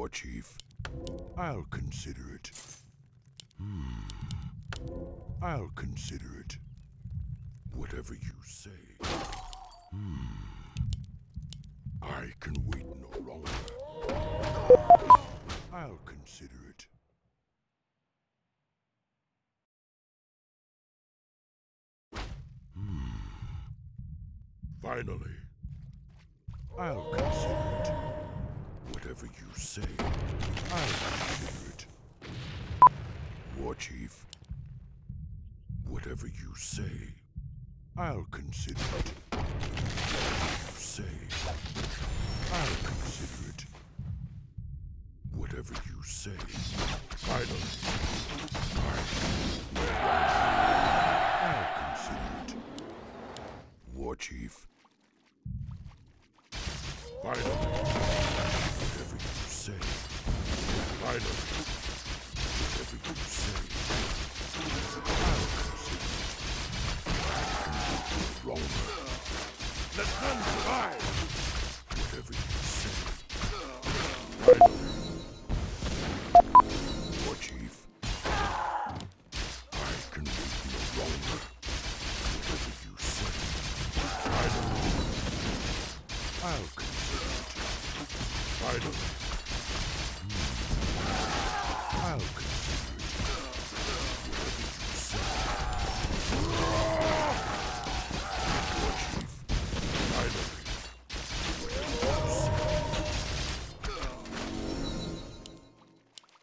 War Chief. I'll consider it. I'll consider it. Whatever you say. I can wait no longer. I'll consider it. Finally. I'll consider it. Whatever you say, I'll consider it. War Chief. Whatever you say, I'll consider it. Whatever you say, I'll consider it. Whatever you say, finally, I'll consider it. War Chief. Finally, whatever you say, finally, whatever you say, I'll consider it. Wrong. Let none survive. Whatever you say. Finally. War Chief. I can wait no longer. Whatever you say. Finally. I'll consider it. Finally. I'll consider it. Whatever you say.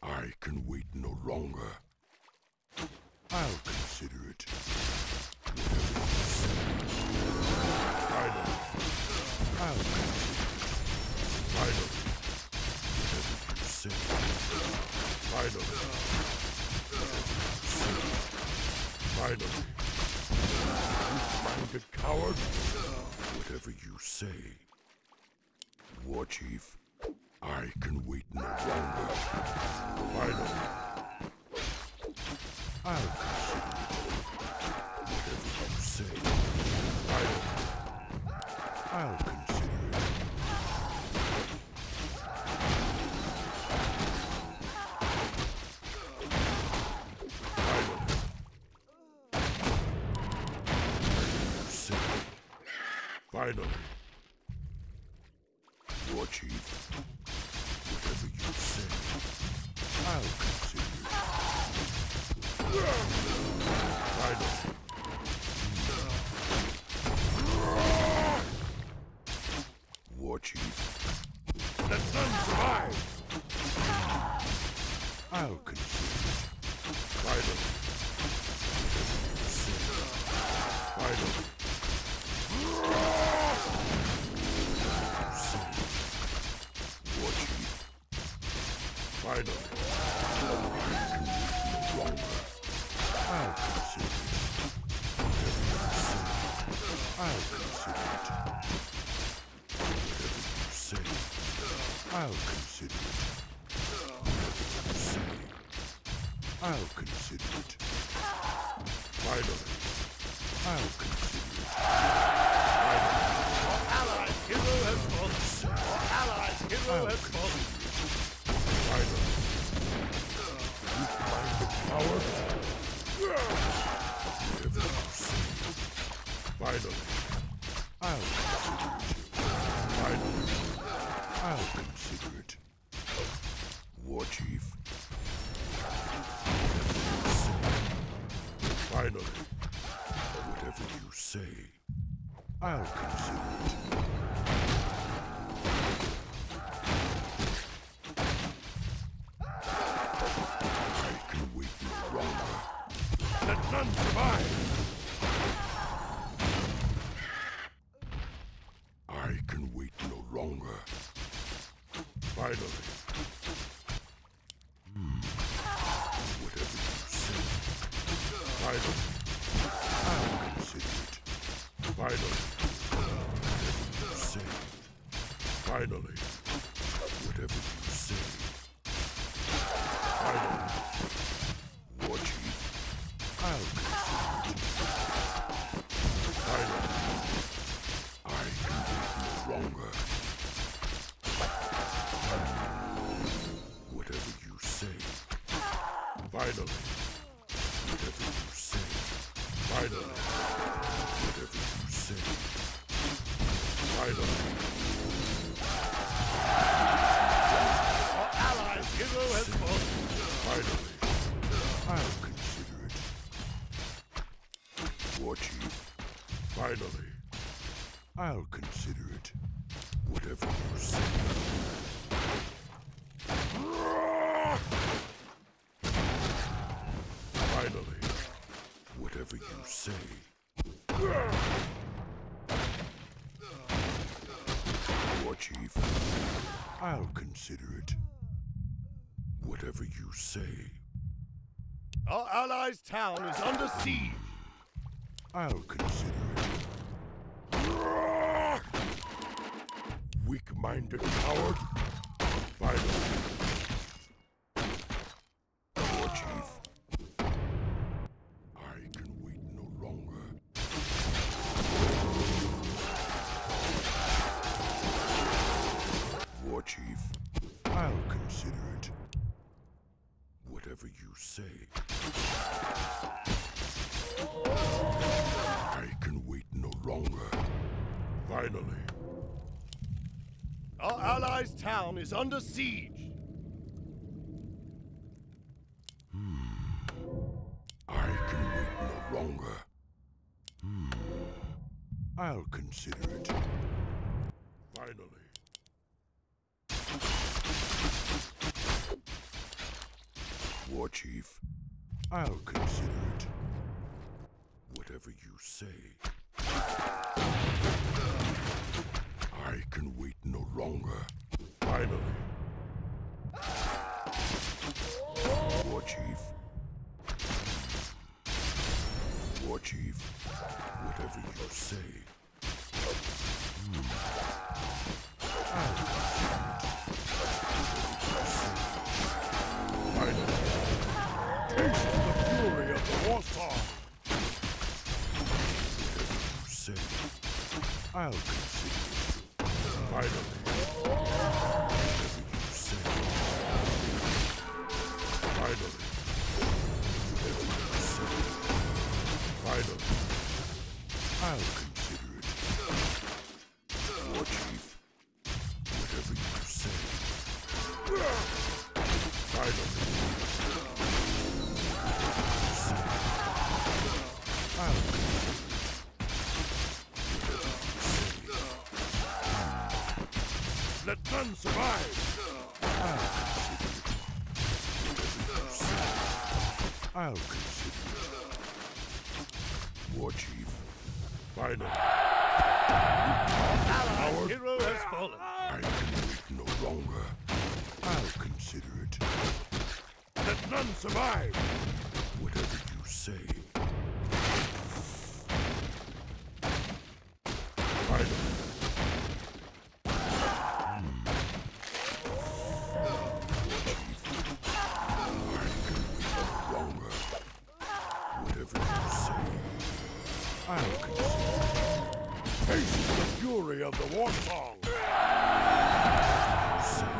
I can wait no longer. I'll consider it. Whatever you say. Finally. I'll consider it. Finally. Whatever you say. Finally. Whatever you say. Finally. Weak-minded coward. Whatever you say. War Chief. I can wait no longer. Finally. I'll consider it. Whatever you say. Finally. I'll consider it. Finally. Whatever you say. Finally. War Chief. Whatever you say, I'll consider it. Finally. War Chief. Let none survive. I'll consider it. Finally. Whatever you say. Finally. War Chief. Finally. I can wait no longer. I'll consider it. Whatever you say, I'll consider it. Whatever you say, I'll consider it. Whatever you say, I'll consider it. Finally. I'll consider it. Finally. Our allies' hero has fallen. Our allies' hero has fallen. Finally. You find the power? Whatever you say. Finally. I'll consider it. Finally. I'll consider it. War Chief. Whatever you say. Finally. Whatever you say. I'll consider it. Let none survive! I can wait no longer. Finally. Whatever you say. Finally. I'll consider it. Finally. Whatever you say. Finally. Whatever you say. Finally. War Chief. I'll consider it. Finally. I can wait no longer. Finally. Our allies' hero has fallen. Finally. I'll consider it. War Chief. Finally. I'll consider it. Whatever you say. Finally. Whatever you say. War Chief. I'll consider it. Whatever you say. Our allies' town is under siege. I'll consider it. Weak-minded coward. Finally. War Chief. I can wait no longer. War Chief. I'll consider it. Whatever you say. I can wait no longer. Finally. Our allies' town is under siege. I can wait no longer. I'll consider it. Finally. War Chief, I'll consider it. Whatever you say. I can wait no longer. Finally. War Chief. War Chief, whatever you say. I'll consider it. Finally. Taste the fury of the war song. Whatever you say. I'll consider it. Finally. Whatever you say. Finally. Whatever you say. Finally. I'll consider it. War Chief. Whatever you say. Finally. I'll consider it. Whatever you say. Let none survive. I'll consider it. Whatever you say. I'll consider it. War Chief. Finally. Allies' hero has fallen. I can wait no longer. I'll consider it. Let none survive. Whatever you say. Finally. Whatever you say, I'll consider it. Taste the fury of the war song. Say,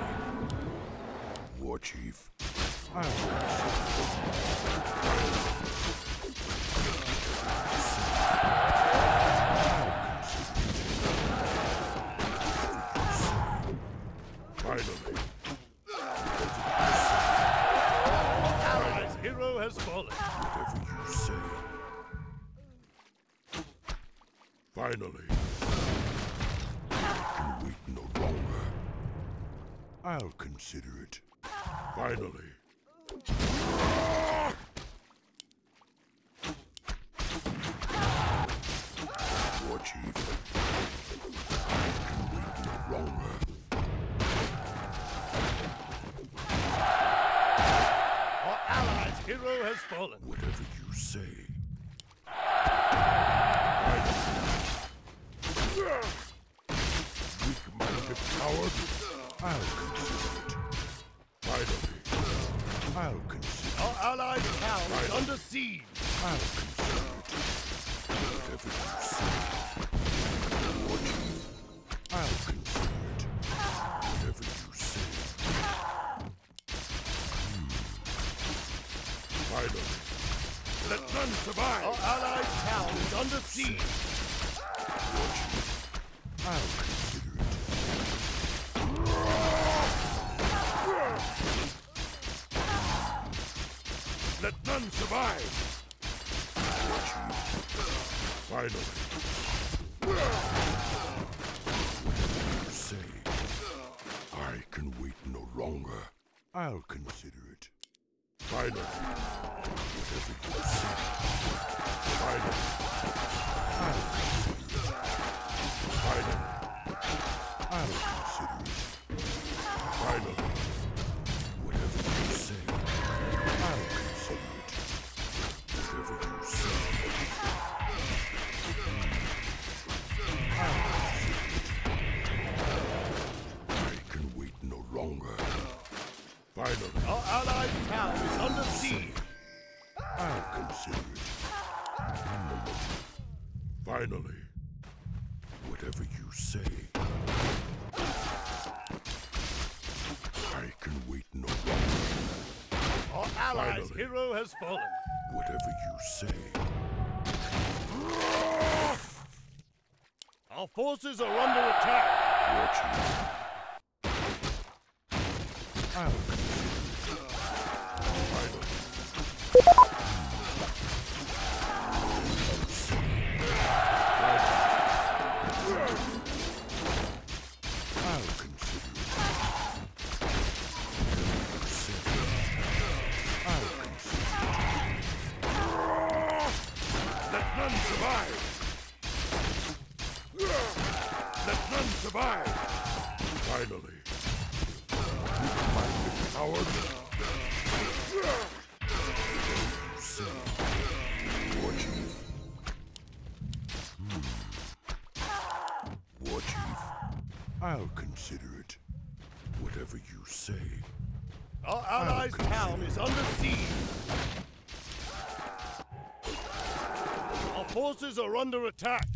War Chief, I'll consider it. Finally. Allies' hero has fallen. Whatever you say. Finally. I can wait no longer. I'll consider it. Finally. War Chief. I can wait no longer. Our allies' hero has fallen. Whatever you say. Weak-minded coward. I'll consider it. Finally. I'll consider Our allies' town is under siege. I'll consider it. Whatever you say. War Chief. I'll consider it. Whatever you say. Finally. Let none survive. Our allies' town is under siege. War Chief. I'll consider it. survive. Finally. Whatever you say, I can wait no longer. I'll consider it. Finally. Whatever you say. Finally. I'll consider it. Finally. I'll consider it. Finally. Whatever you say. I'll consider it. Whatever you say. I'll consider it. I can wait no longer. Finally. Our allied town is under siege. I'll consider it. Finally. Whatever you say. I can wait no longer. Our allies' Finally. hero has fallen. Whatever you say. Our forces are under attack. Watch it. I'll consider it. Finally. I'll consider it. I'll consider it. Let none survive. Let none survive. Finally. Weak-minded coward. Say, War Chief. War Chief. I'll consider it. Whatever you say. Our allies' town is under siege. Our forces are under attack.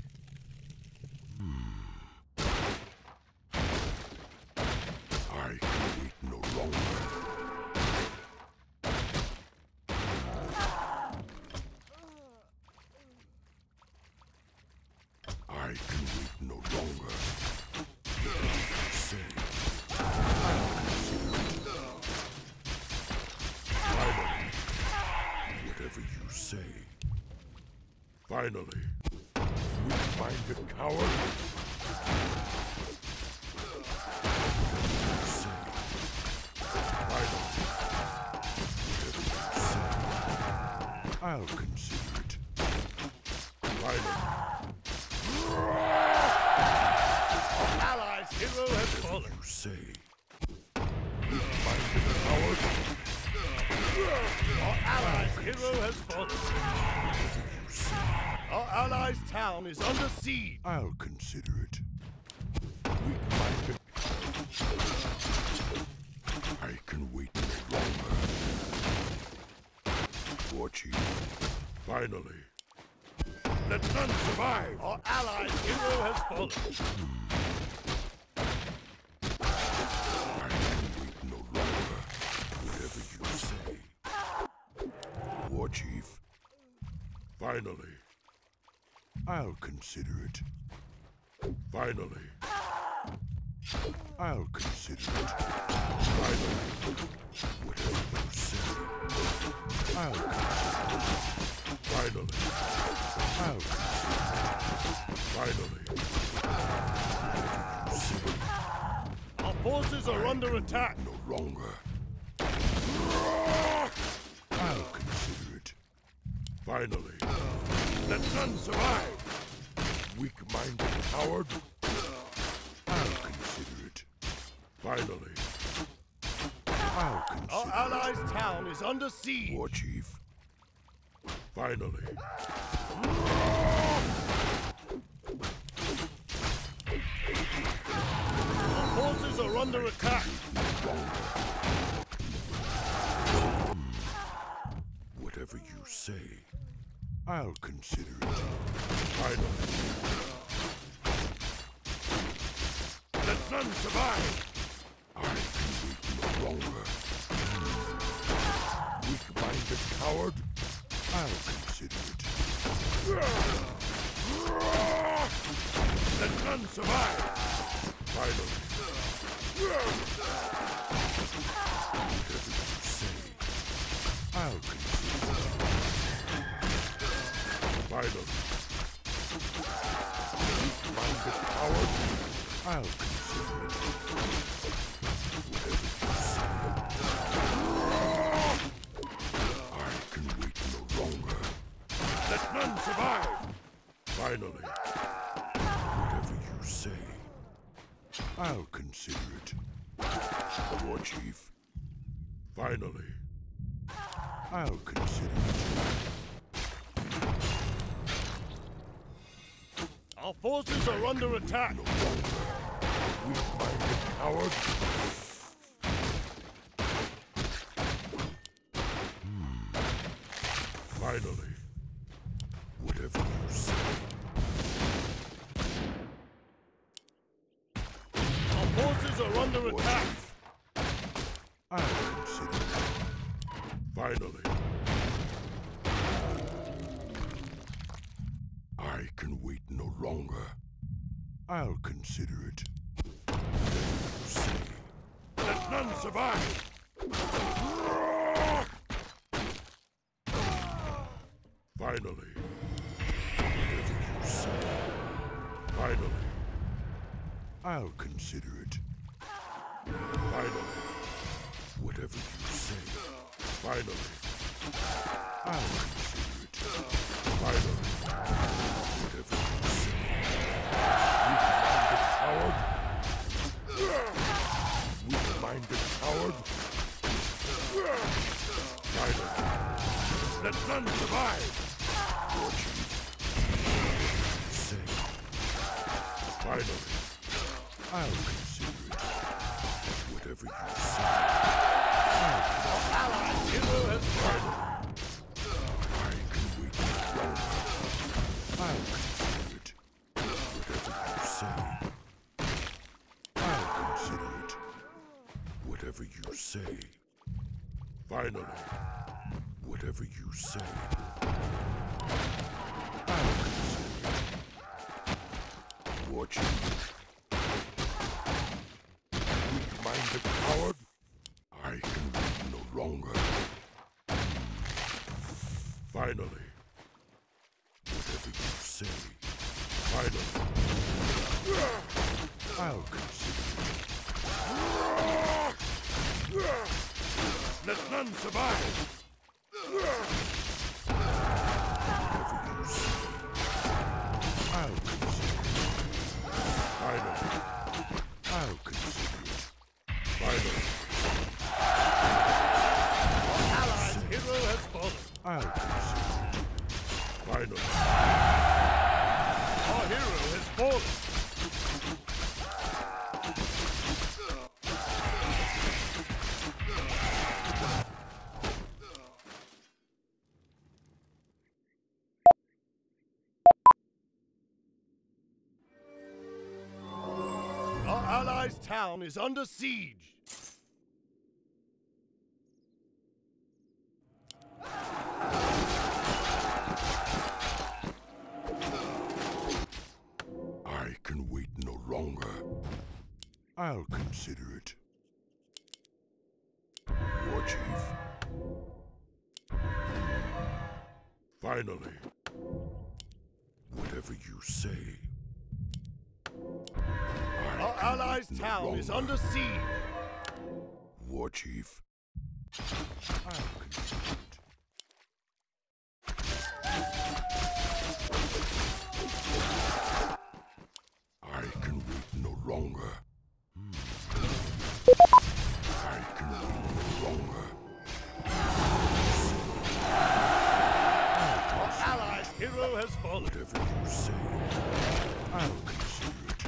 I can wait no longer. I can wait no longer. Whatever you say, I'll consider it. Finally. Whatever you say. Finally. Weak-minded coward. I'll consider it. Finally. Our allies' hero has fallen. You say. Weak-minded coward. Our allies' hero has fallen. You say. Our allies' town is under siege. I'll consider it. Weak-minded. I can wait no longer. War Chief. Finally. Let none survive. Our allies' hero has fallen. I can wait no longer. Whatever you say. War Chief. Finally. I'll consider it. Finally. I'll consider it. Finally. Whatever you say. I'll consider it. Finally. I'll consider it. Finally. Whatever you say. Our forces are under attack. No longer. I'll consider it. Finally. Let none survive. Weak-minded coward. I'll consider it. Finally. I'll consider Our allies' town is under it. siege. War Chief. Finally. Our forces are under attack. Whatever you say, I'll consider it. Finally. Let none survive. I can wait no longer. Weak-minded coward. I'll consider it. Let none survive. Finally. Whatever you say, I'll consider it. Finally. Weak-minded coward. I'll consider it. Whatever you say. I can wait no longer. Let none survive. Finally. Whatever you say. I'll consider it. War Chief. Finally. I'll consider it. Our forces are under attack. No longer. Weak-minded coward. Finally. Whatever you say. Our forces are under attack. I'll consider it. Finally. I can wait no longer. I'll consider it. Whatever you say. Let none survive! Finally. Whatever you say. Finally. I'll consider it. Finally. Whatever you say. Finally. I'll consider it. Finally. Whatever you say. Weak-minded coward. Finally. Let none survive. War Chief. Say. Finally. I'll consider it. Whatever you say. Our allied hero has fallen. I can wait no longer. I'll consider it. Whatever you say. I'll consider it. Whatever you say. Finally. Whatever you say. I'll consider it. War Chief. Weak-minded coward. I can wait no longer. Finally. Whatever you say. Finally. I'll consider it. Let none survive. Whatever you say. I'll consider it. Finally. I'll consider it. Finally. Our allied hero has fallen. I'll consider it. Finally. Our hero has fallen. Our allies' town is under siege. I can wait no longer. I'll consider it. War Chief. Finally. Whatever you say. Our allies' town is under siege. War Chief. I'll consider it. I can wait no longer. I can wait no longer. Our allies' hero has fallen. Whatever you say, I'll consider it.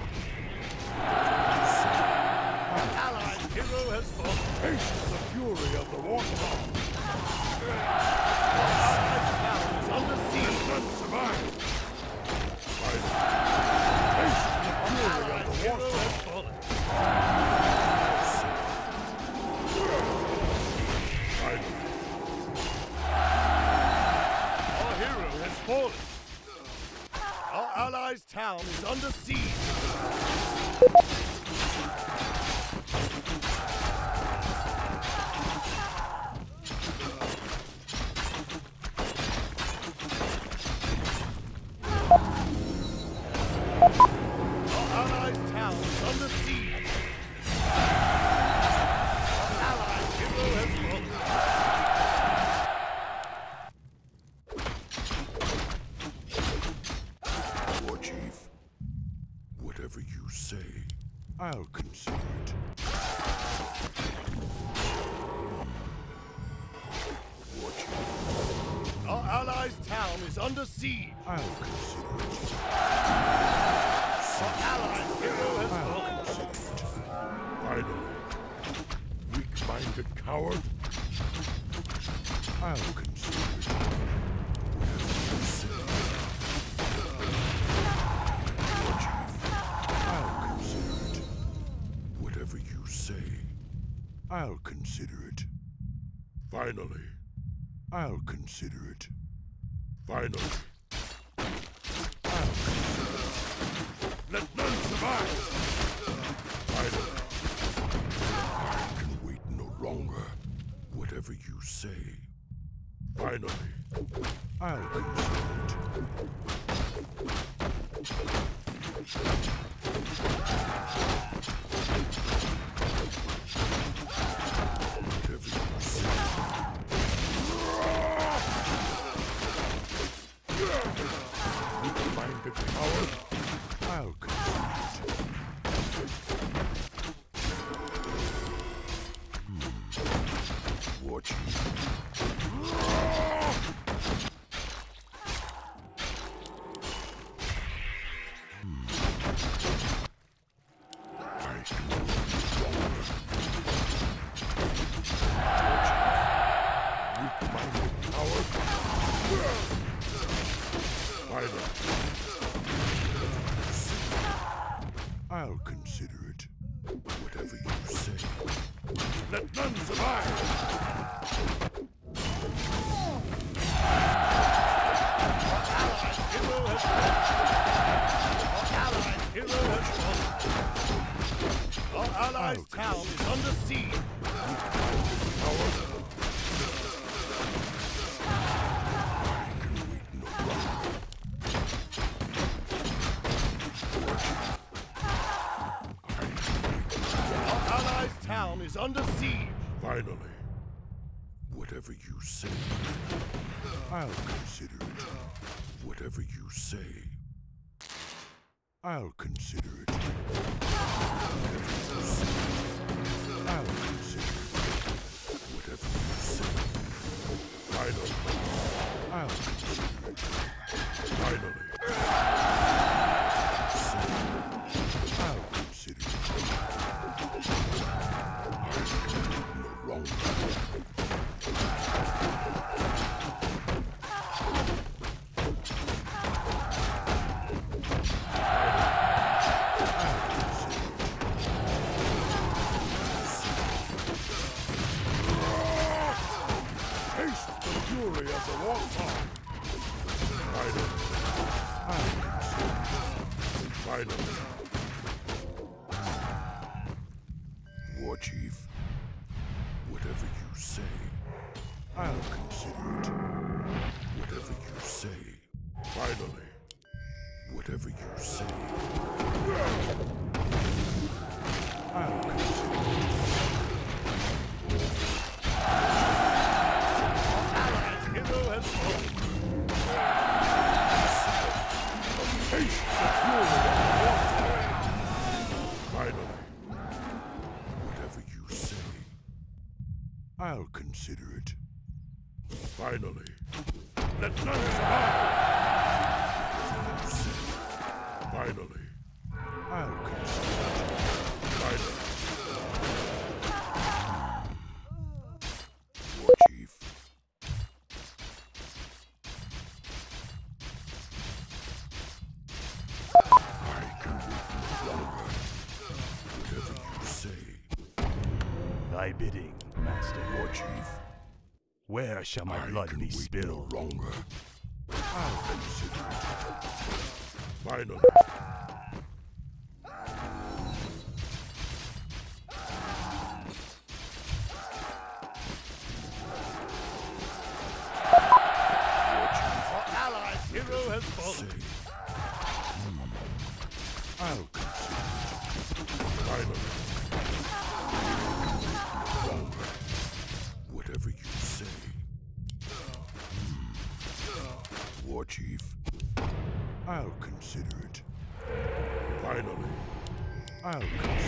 Our allies' hero has fallen. Taste the fury of the warthog. Our allies' town is under siege. None survive. Taste the fury of Allies' the hero warthog. has fallen. Our hero has fallen. Our allies' town is under siege. allies' town is under siege. Our allied hero has fallen. War Chief, whatever you say, I'll consider it. War Chief, Our allies' town is under siege. I'll consider it. Our allied hero has I'll fallen. consider it. Finally, weak-minded coward. I'll consider it. Whatever you say. War Chief, I'll consider it. Whatever you say, I'll consider it. Finally, I'll consider it. Finally, I'll consider it. Let none survive! Finally, I can wait no longer. Whatever you say. Finally, I'll consider it. Whatever you say. Weak-minded coward. I'll consider it. War Chief. I can wait longer. Weak-minded coward. Finally. I'll consider it. Whatever you say. Let none survive! Hero has fallen. Our allied hero has fallen. Our allies' town is under siege. Coward. I can wait no longer. Our allies' town is under siege. Finally, whatever you say, I'll consider it. Whatever you say, I'll consider it. Whatever you say, I'll consider it. Whatever you say, finally, I'll consider it. Finally, I'll consider it. No longer. Taste the fury of the warthog. Finally, I'll consider it. Finally. War Chief, whatever you say, I'll consider it. Whatever you say. Finally, whatever you say, I'll consider it. Allied hero has fallen. Taste the fury of the warthog. Finally, whatever you say, I'll consider it. Finally, let none survive. Whatever you say, finally, I'll consider it. Finally. War Chief. I can wait no longer. Whatever you say. Thy bidding, Master. War Chief. Where shall my I blood can be wait spilled? no longer. I'll consider it. Finally. Our allied hero has fallen. Say. I'll consider it. Finally. Longer. Whatever you say. War Chief. I'll consider it. Finally. I'll consider it.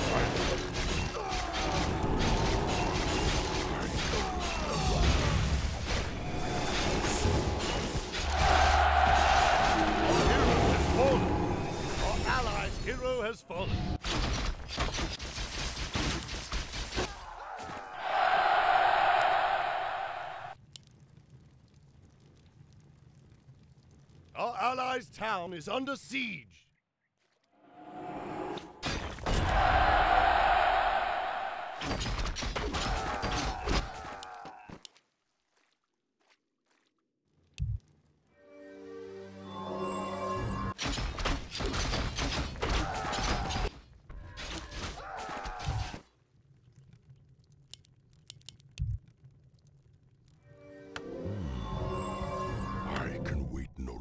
Finally. Our allies' hero has fallen. Our allies' town is under siege.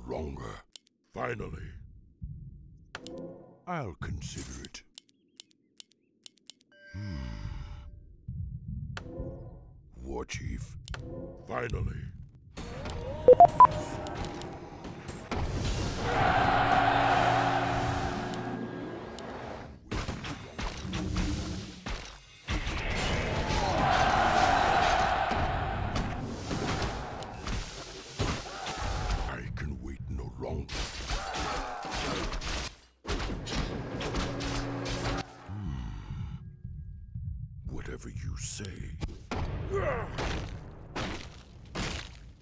Longer. Finally. I'll consider it. War Chief. Finally. Whatever you say.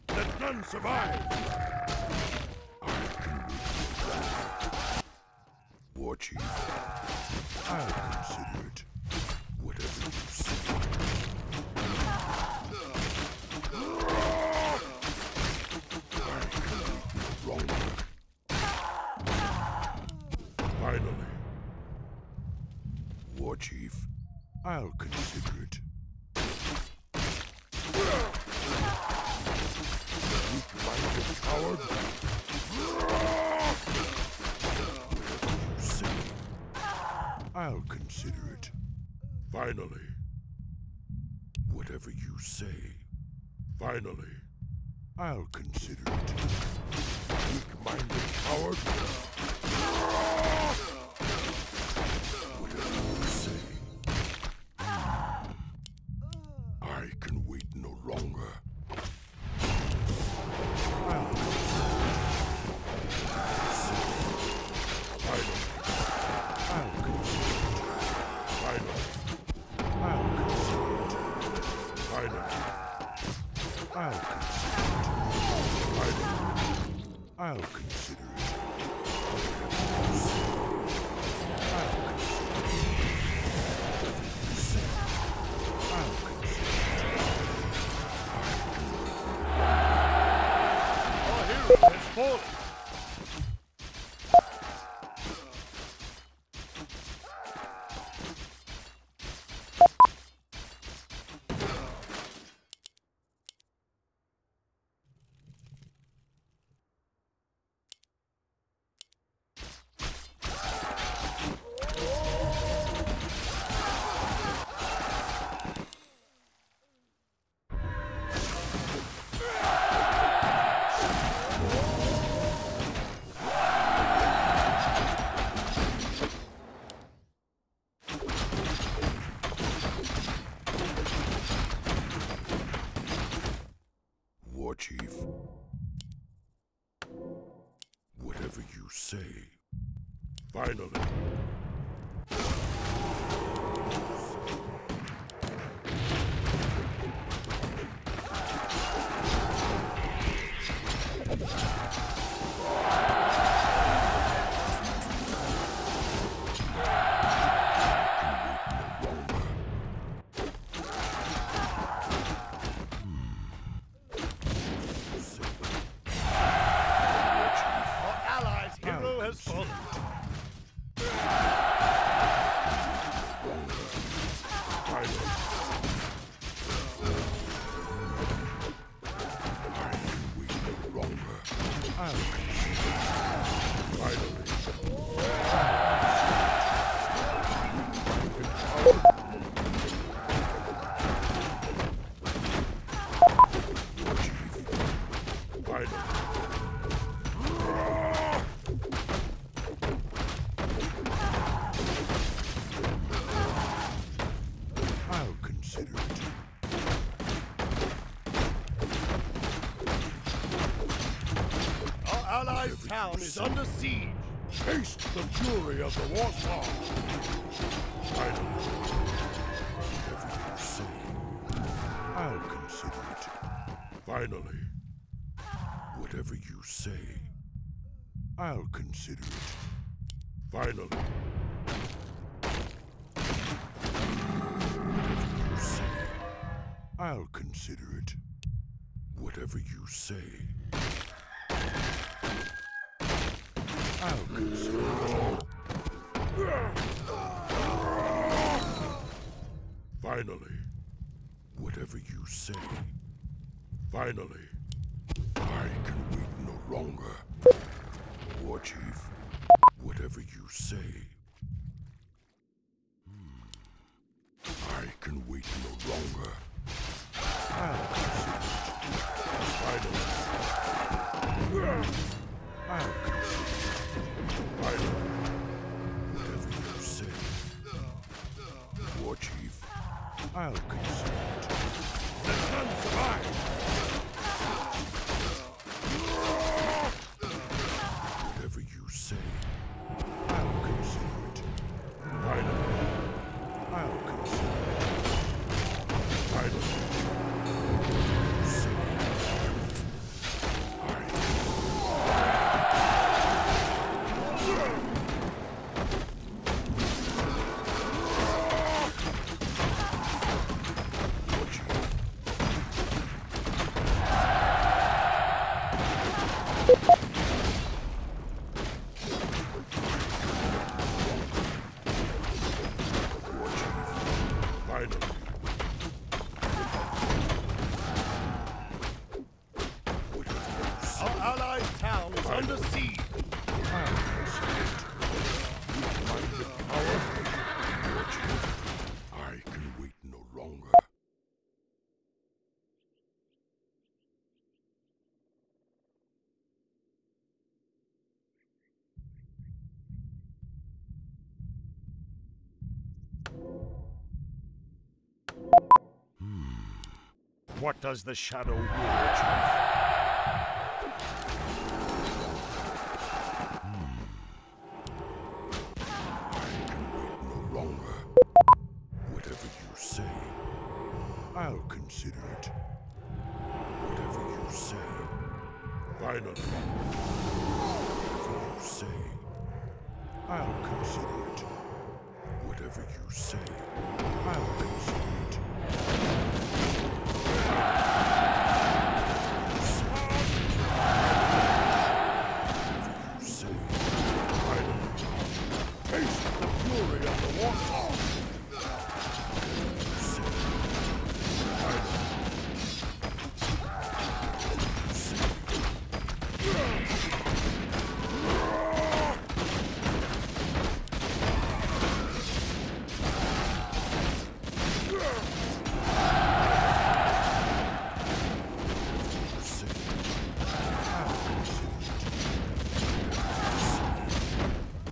Let none survive. I can wait. War Chief. I'll consider it. Whatever you say. I can wait no longer. Finally. War Chief. I'll consider it. Weak-minded coward. Whatever you say, I'll consider it. Finally. Whatever you say. Finally. I'll consider it. Weak-minded coward. Whatever you say. I can wait no longer. I'll consider it. Our hero has fallen. War Chief. Whatever you say. Finally. Our allies' hero has fallen. allies' town is under siege. Taste the fury of the Warsaw. Finally, whatever you say, I'll consider it. Finally, whatever you say, I'll consider it. Finally, whatever you say, I'll consider it. Whatever you say, I'll consider it. Finally, whatever you say. Finally, I can wait no longer. War Chief, whatever you say. I can wait no longer. I'll consider it. Finally, I'll consider it. Finally, whatever you say. War Chief, I'll consider it. Let none survive! Whatever you say, I'll consider it. Finally, I'll consider it. Finally, whatever you say, Our allies' town is under siege. I'll consider it. Find the power. War Chief, I can wait no longer. What does the shadow will, Chief? Longer. Whatever you say, I'll consider it. Whatever you say. Finally, whatever you say, I'll consider it. Whatever you say, I'll consider it. Whatever you say, finally, taste the fury of the Warsaw.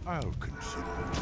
I'll consider it.